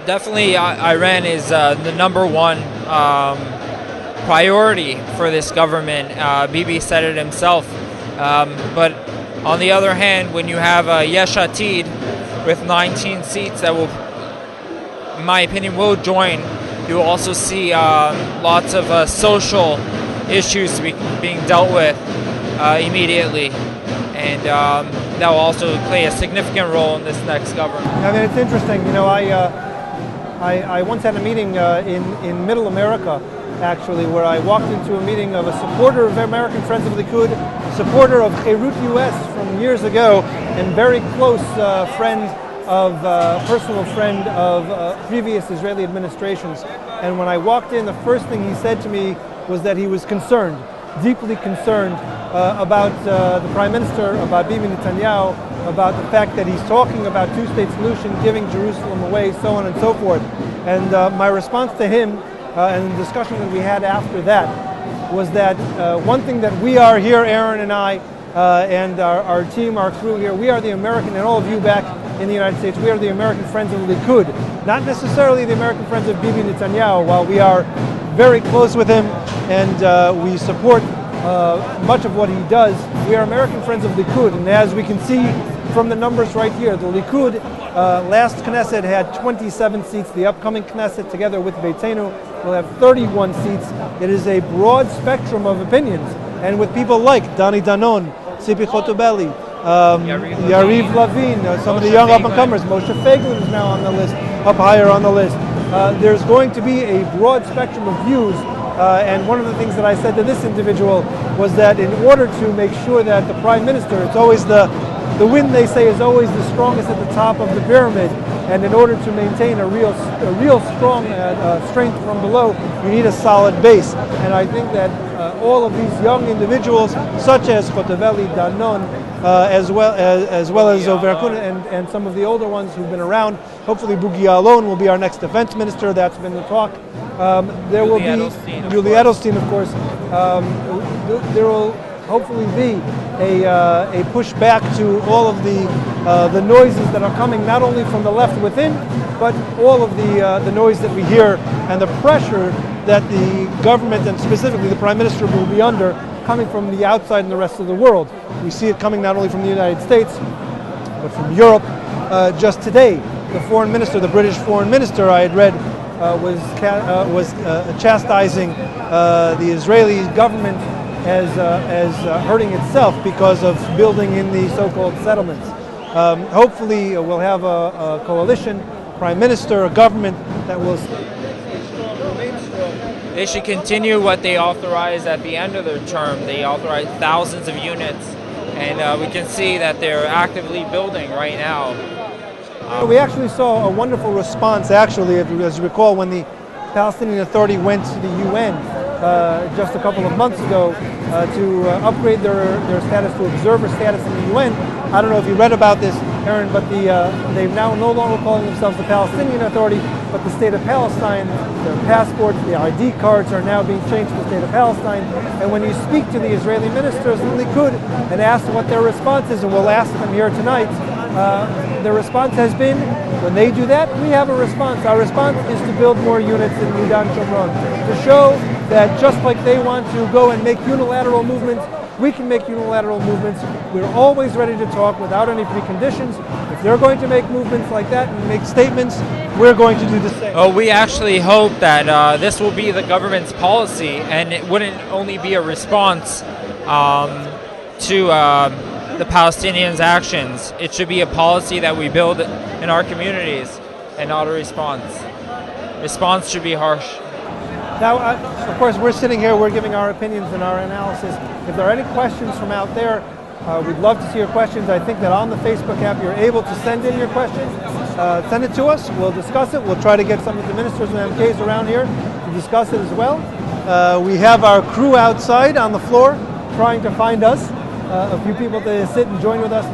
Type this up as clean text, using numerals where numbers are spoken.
Definitely, Iran is the number one priority for this government. Bibi said it himself. But on the other hand, when you have Yesh Atid with 19 seats that will, in my opinion, will join, you will also see lots of social issues being dealt with immediately. And that will also play a significant role in this next government. I mean, it's interesting. You know, I once had a meeting in Middle America, actually, where I walked into a meeting of a supporter of American Friends of Likud, supporter of Beirut US from years ago, and very close personal friend of previous Israeli administrations. And when I walked in, the first thing he said to me was that he was concerned, deeply concerned about the Prime Minister, about Bibi Netanyahu, about the fact that he's talking about two-state solution, giving Jerusalem away, so on and so forth. And my response to him and the discussion that we had after that was that one thing that we are here, Aaron and I, and our team, our crew here, we are the American, and all of you back in the United States, we are the American Friends of Likud, not necessarily the American Friends of Bibi Netanyahu. While we are very close with him and we support much of what he does, we are American Friends of Likud. And as we can see from the numbers right here, the Likud last Knesset had 27 seats. The upcoming Knesset, together with Beitenu, will have 31 seats. It is a broad spectrum of opinions, and with people like Dani Danon, Tzipi Khotobeli, Yariv Lavin, some of the young up-and-comers. Moshe Feiglin is now on the list, up higher on the list. There's going to be a broad spectrum of views, and one of the things that I said to this individual was that in order to make sure that the Prime Minister, it's always the wind, they say, is always the strongest at the top of the pyramid, and in order to maintain a real strong strength from below, you need a solid base. And I think that all of these young individuals, such as Khotobeli, Danon, as well as Ofer Kuna, and some of the older ones who've been around, hopefully Bughi Ya'alon will be our next defense minister. That's been the talk. There will be Yuli Edelstein, of course. There will hopefully be a pushback to all of the noises that are coming not only from the left within, but all of the noise that we hear and the pressure that the government and specifically the Prime Minister will be under, coming from the outside and the rest of the world. We see it coming not only from the United States, but from Europe. Just today, the foreign minister, the British foreign minister, I had read, was chastising the Israeli government as hurting itself because of building in the so-called settlements. Hopefully we'll have a coalition, Prime Minister, a government that will remain strong. They should continue what they authorized at the end of their term. They authorized thousands of units, and we can see that they're actively building right now. We actually saw a wonderful response, actually, as you recall, when the Palestinian Authority went to the UN just a couple of months ago to upgrade their status to observer status in the UN. I don't know if you read about this, Aaron, but they've now no longer calling themselves the Palestinian Authority, but the State of Palestine. Their passports, the ID cards are now being changed to the State of Palestine. And when you speak to the Israeli ministers in Likud and ask what their response is, and we'll ask them here tonight, the response has been, when they do that, we have a response. Our response is to build more units in Yehuda and Shomron, to show that just like they want to go and make unilateral movements, we can make unilateral movements. We're always ready to talk without any preconditions. If they're going to make movements like that and make statements, we're going to do the same. Oh, we actually hope that this will be the government's policy, and it wouldn't only be a response to the Palestinians' actions. It should be a policy that we build in our communities and not a response. Response should be harsh. Now, of course, we're sitting here, we're giving our opinions and our analysis. If there are any questions from out there, we'd love to see your questions. I think that on the Facebook app, you're able to send in your questions. Send it to us. We'll discuss it. We'll try to get some of the ministers and MKs around here to discuss it as well. We have our crew outside on the floor trying to find us, a few people to sit and join with us.